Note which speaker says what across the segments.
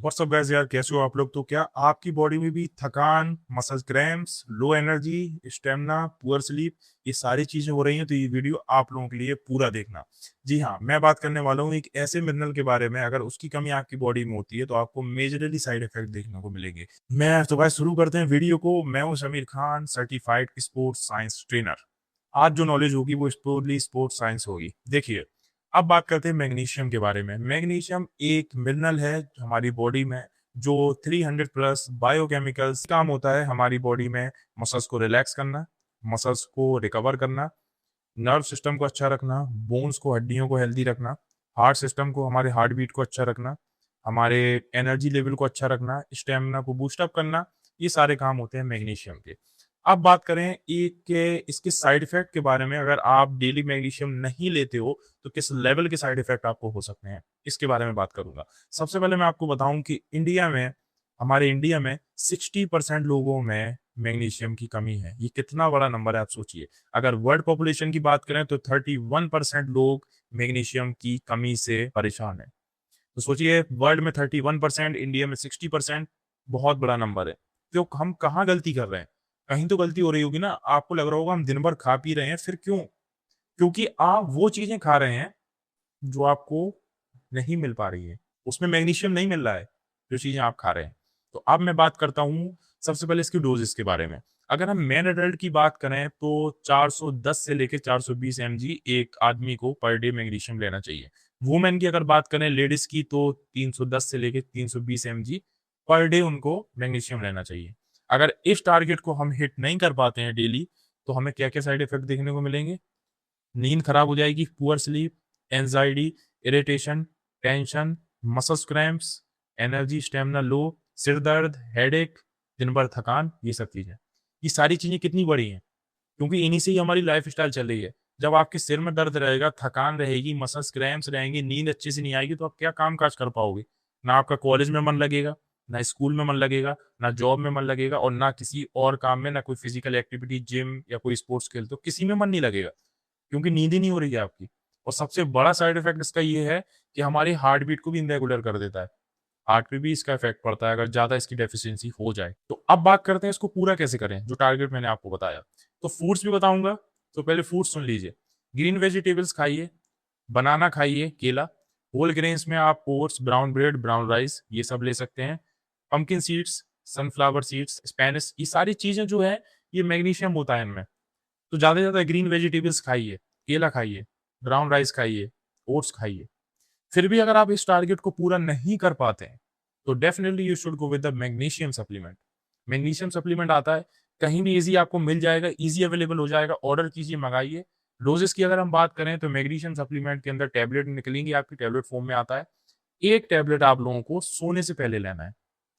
Speaker 1: WhatsApp guys यार, कैसे हो आप लोग। तो क्या आपकी बॉडी में भी थकान, muscle cramps, low energy, stamina, poor sleep, ये सारी चीजें हो रही हैं? तो ये वीडियो आप लोगों के लिए पूरा देखना। जी हाँ, मैं बात करने वाला हूँ एक ऐसे मिनरल के बारे में, अगर उसकी कमी आपकी बॉडी में होती है तो आपको मेजरली साइड इफेक्ट देखने को मिलेंगे। मैं तो भाई शुरू करते हैं वीडियो को। मैं हूँ Sameer Khan, certified sports science trainer. आज जो नॉलेज होगी वो प्योरली स्पोर्ट्स साइंस होगी। देखिए, अब बात करते हैं मैग्नीशियम के बारे में। मैग्नीशियम एक मिनरल है हमारी बॉडी में जो 300 प्लस बायोकेमिकल्स काम होता है हमारी बॉडी में। मसल्स को रिलैक्स करना, मसल्स को रिकवर करना, नर्व सिस्टम को अच्छा रखना, बोन्स को, हड्डियों को हेल्दी रखना, हार्ट सिस्टम को, हमारे हार्ट बीट को अच्छा रखना, हमारे एनर्जी लेवल को अच्छा रखना, स्टेमिना को बूस्टअप करना। ये सारे काम होते हैं मैग्नीशियम के। अब बात करें एक के इसके साइड इफेक्ट के बारे में। अगर आप डेली मैग्नीशियम नहीं लेते हो तो किस लेवल के साइड इफेक्ट आपको हो सकते हैं, इसके बारे में बात करूंगा। सबसे पहले मैं आपको बताऊं कि हमारे इंडिया में 60% लोगों में मैग्नीशियम की कमी है। ये कितना बड़ा नंबर है आप सोचिए। अगर वर्ल्ड पॉपुलेशन की बात करें तो 31% लोग मैग्नीशियम की कमी से परेशान है। तो सोचिए, वर्ल्ड में 31%, इंडिया में 60%, बहुत बड़ा नंबर है। तो हम कहाँ गलती कर रहे हैं? कहीं तो गलती हो रही होगी ना। आपको लग रहा होगा हम दिन भर खा पी रहे हैं, फिर क्यों? क्योंकि आप वो चीजें खा रहे हैं जो आपको नहीं मिल पा रही है, उसमें मैग्नीशियम नहीं मिल रहा है जो चीजें आप खा रहे हैं। तो अब मैं बात करता हूँ सबसे पहले इसकी डोजेस के बारे में। अगर हम मैन एडल्ट की बात करें तो 410 से लेकर 420 mg एक आदमी को पर डे मैग्नीशियम लेना चाहिए। वुमेन की अगर बात करें, लेडीज की, तो 310 से लेकर 320 mg पर डे उनको मैग्नीशियम लेना चाहिए। अगर इस टारगेट को हम हिट नहीं कर पाते हैं डेली, तो हमें क्या क्या साइड इफेक्ट देखने को मिलेंगे? नींद खराब हो जाएगी, poor sleep, anxiety, irritation, tension, muscles cramps, energy stamina low, सिर दर्द, हेडेक, दिन भर थकान, ये सब चीजें। ये सारी चीजें कितनी बड़ी हैं? क्योंकि इन्हीं से ही हमारी लाइफ स्टाइल चल रही है। जब आपके सिर में दर्द रहेगा, थकान रहेगी, मसल्स क्रैम्प्स रहेंगे, नींद अच्छे से नहीं आएगी, तो आप क्या काम काज कर पाओगे? ना आपका कॉलेज में मन लगेगा, ना स्कूल में मन लगेगा, ना जॉब में मन लगेगा, और ना किसी और काम में, ना कोई फिजिकल एक्टिविटी, जिम या कोई स्पोर्ट्स खेल, तो किसी में मन नहीं लगेगा, क्योंकि नींद ही नहीं हो रही है आपकी। और सबसे बड़ा साइड इफेक्ट इसका ये है कि हमारी हार्ट बीट को भी इनरेगुलर कर देता है। हार्ट पे भी इसका इफेक्ट पड़ता है अगर ज्यादा इसकी डेफिशिएंसी हो जाए। तो अब बात करते हैं इसको पूरा कैसे करें, जो टारगेट मैंने आपको बताया। तो फूड्स भी बताऊंगा। तो पहले फूड्स सुन लीजिए। ग्रीन वेजिटेबल्स खाइए, बनाना खाइए, केला। होल ग्रेन्स में आप oats, brown bread, brown rice, ये सब ले सकते हैं। Pumpkin seeds, sunflower seeds, Spanish, ये सारी चीजें जो है, ये मैग्नीशियम होता है इनमें। तो ज्यादा से ज्यादा ग्रीन वेजिटेबल्स खाइए, केला खाइए, ब्राउन राइस खाइए, ओट्स खाइए। फिर भी अगर आप इस टारगेट को पूरा नहीं कर पाते हैं, तो definitely you should go with the magnesium supplement. Magnesium supplement आता है, कहीं भी इजी आपको मिल जाएगा, इजी अवेलेबल हो जाएगा। ऑर्डर कीजिए, मंगाइए। डोजेस की अगर हम बात करें तो मैग्नीशियम सप्लीमेंट के अंदर टैबलेट निकलेंगी, आपकी टैबलेट फॉर्म में आता है। एक टैबलेट आप लोगों को सोने से पहले लेना है।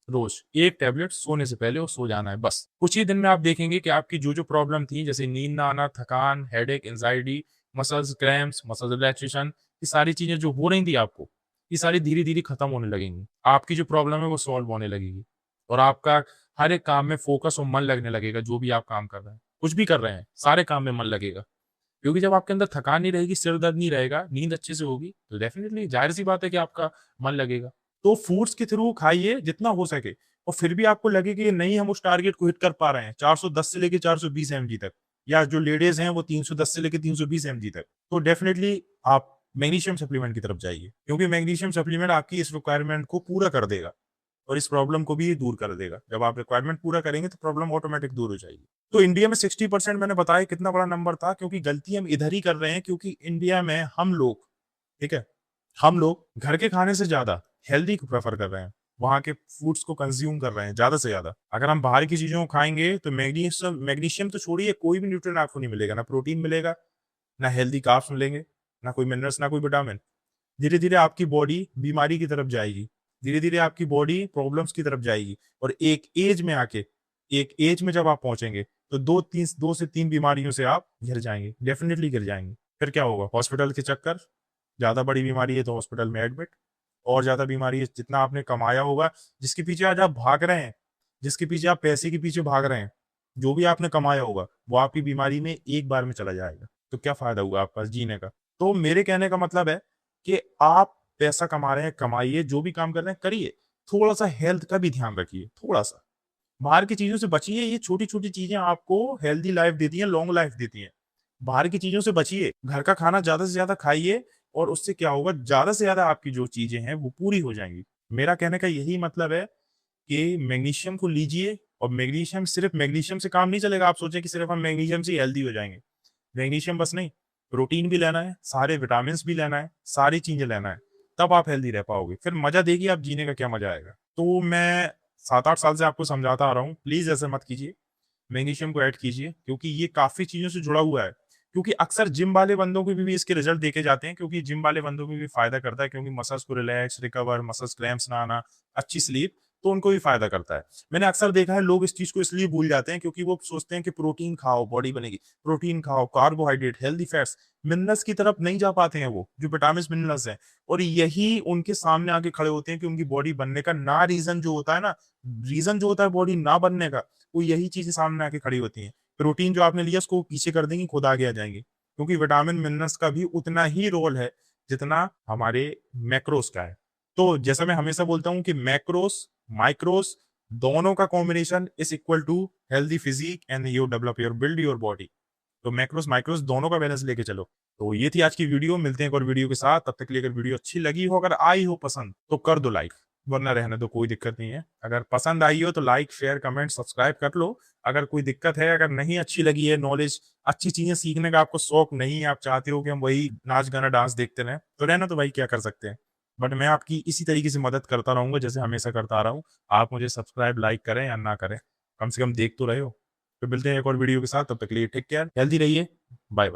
Speaker 1: रोज एक टैबलेट सोने से पहले, वो सो जाना है बस। कुछ ही दिन में आप देखेंगे कि आपकी जो जो प्रॉब्लम थी, जैसे नींद ना आना, थकान, headache, anxiety, muscles cramps, muscle relaxation, ये सारी चीजें जो हो रही थी आपको, ये सारी धीरे धीरे खत्म होने लगेंगी। आपकी जो प्रॉब्लम है वो सॉल्व होने लगेगी, और आपका हर एक काम में फोकस और मन लगने लगेगा। जो भी आप काम कर रहे हैं, कुछ भी कर रहे हैं, सारे काम में मन लगेगा। क्योंकि जब आपके अंदर थकान नहीं रहेगी, सिर दर्द नहीं रहेगा, नींद अच्छे से होगी, तो डेफिनेटली जाहिर सी बात है कि आपका मन लगेगा। तो फूड्स के थ्रू खाइए जितना हो सके। और फिर भी आपको लगे कि नहीं, हम उस टारगेट को हिट कर पा रहे हैं 410 से लेके 420 mg तक, या जो लेडीज हैं वो 310 से लेके 320 mg तक, तो डेफिनेटली आप मैग्नीशियम सप्लीमेंट की तरफ जाइए। क्योंकि मैग्नीशियम सप्लीमेंट आपकी इस रिक्वायरमेंट को पूरा कर देगा, और इस प्रॉब्लम को भी दूर कर देगा। जब आप रिक्वायरमेंट पूरा करेंगे तो प्रॉब्लम ऑटोमेटिक दूर हो जाएगी। तो इंडिया में 60%, मैंने बताया कितना बड़ा नंबर था, क्योंकि गलती हम इधर ही कर रहे हैं। क्योंकि इंडिया में हम लोग, ठीक है, हम लोग घर के खाने से ज्यादा हेल्दी को प्रेफर कर रहे हैं, वहां के फूड्स को कंज्यूम कर रहे हैं ज्यादा से ज्यादा। अगर हम बाहर की चीजों को खाएंगे तो मैग्नीशियम मैग्नीशियम तो छोड़िए, कोई भी न्यूट्रिएंट आपको नहीं मिलेगा। ना प्रोटीन मिलेगा, ना हेल्दी कार्ब्स मिलेंगे, ना कोई मिनरल्स, ना कोई विटामिन। धीरे धीरे आपकी बॉडी बीमारी की तरफ जाएगी, धीरे धीरे आपकी बॉडी प्रॉब्लम्स की तरफ जाएगी। और एक एज में जब आप पहुंचेंगे तो 2 से 3 बीमारियों से आप घिर जाएंगे, डेफिनेटली घिर जाएंगे। फिर क्या होगा? हॉस्पिटल के चक्कर, ज्यादा बड़ी बीमारी है तो हॉस्पिटल में एडमिट, और ज्यादा बीमारी है, जितना आपने कमाया होगा, जिसके पीछे आज आप भाग रहे हैं, जिसके पीछे आप पैसे के पीछे भाग रहे हैं, जो भी आपने कमाया होगा वो आपकी बीमारी में एक बार में चला जाएगा। तो क्या फायदा हुआ आपके पास जीने का? तो मेरे कहने का मतलब है कि आप पैसा कमा रहे हैं, कमाइए, जो भी काम कर रहे हैं करिए, थोड़ा-सा हेल्थ का भी ध्यान रखिए, थोड़ा-सा। बाहर की चीज़ों से बचिए, ये छोटी-छोटी चीज़ें आपको हेल्दी लाइफ देती हैं, लॉन्ग लाइफ देती हैं। बाहर की चीज़ों से बचिए, घर का खाना ज़्यादा से ज़्यादा खाइए और उससे क्या होगा, ज़्यादा से ज़्यादा आपकी जो चीज़ें हैं, वो पूरी हो जाएँगी। मेरा कहने का यही मतलब है कि मैग्नीशियम को लीजिए और मैग्नीशियम, सिर्फ़ मैग्नीशियम से काम नहीं चलेगा, आप सोचें कि सिर्फ़ हम मैग्नीशियम से ही हेल्दी हो जाएँगे। मैग्नीशियम बस नहीं, प्रोटीन भी लेना है, सारे विटामिन्स भी लेना है, सारी चीज़ें लेना है, तब आप हेल्दी रह पाओगे। फिर मज़ा देखिए आप जीने का क्या मज़ा आएगा। तो मैं 7-8 साल से आपको समझाता आ रहा हूँ, प्लीज़ ऐसा मत कीजिए। मैग्नीशियम को ऐड कीजिए क्योंकि ये काफ़ी चीज़ों से जुड़ा हुआ है। क्योंकि अक्सर जिम वाले बंदों को भी इसके रिज़ल्ट देखे जाते हैं, क्योंकि जिम वाले बंदों को भी फ़ायदा करता है, क्योंकि मसल्स को रिलैक्स, रिकवर, मसल्स क्रैम्प्स ना आना, अच्छी स्लीप, तो उनको भी फ़ायदा करता है। मैंने अक्सर देखा है लोग इस चीज़ को इसलिए भूल जाते हैं क्योंकि वो सोचते हैं कि प्रोटीन खाओ, बॉडी बनेगी। प्रोटीन खाओ, कार्बोहाइड्रेट, हेल्दी फैट्स, मिनरल्स की तरफ नहीं जा पाते हैं वो, जो विटामिन्स, मिनरल्स हैं। और यही उनके सामने आके खड़े होते हैं कि उनकी बॉडी बनने का ना रीज़न जो होता है ना, रीज़न जो होता है बॉडी ना बनने का, वो यही चीज़ें सामने आके खड़ी होती हैं। प्रोटीन जो आपने लिया उसको पीछे कर देंगी, खुद आगे आ जाएँगी। क्योंकि विटामिन, मिनरल्स का भी उतना ही रोल है, जितना हमारे मैक्रोस का है। तो जैसा मैं हमेशा बोलता हूँ कि मैक्रोस, माइक्रोस दोनों का combination is equal to healthy physique and you develop your build your body. तो मैक्रोस, माइक्रोस दोनों का बैलेंस लेके चलो। तो ये थी आज की वीडियो, मिलते हैं एक और वीडियो के साथ। तब तक के लिए अगर वीडियो अच्छी लगी हो, अगर आई हो पसंद, तो कर दो लाइक, वरना रहने दो, कोई दिक्कत नहीं है। अगर पसंद आई हो तो लाइक, शेयर, कमेंट, सब्सक्राइब कर लो। अगर कोई दिक्कत है, अगर नहीं अच्छी लगी है, नॉलेज, अच्छी चीज़ें सीखने का आपको शौक नहीं है, आप चाहते हो कि हम वही नाच, गाना, डांस देखते रहें, तो रहना, तो भाई क्या कर सकते हैं। बट मैं आपकी इसी तरीके से मदद करता रहूँगा जैसे हमेशा करता आ रहा हूँ। आप मुझे सब्सक्राइब, लाइक करें या ना करें, कम से कम देख तो रहे हो। तो मिलते हैं एक और वीडियो के साथ, तब तक के लिए टेक केयर, हेल्दी रहिए, बाय बाय।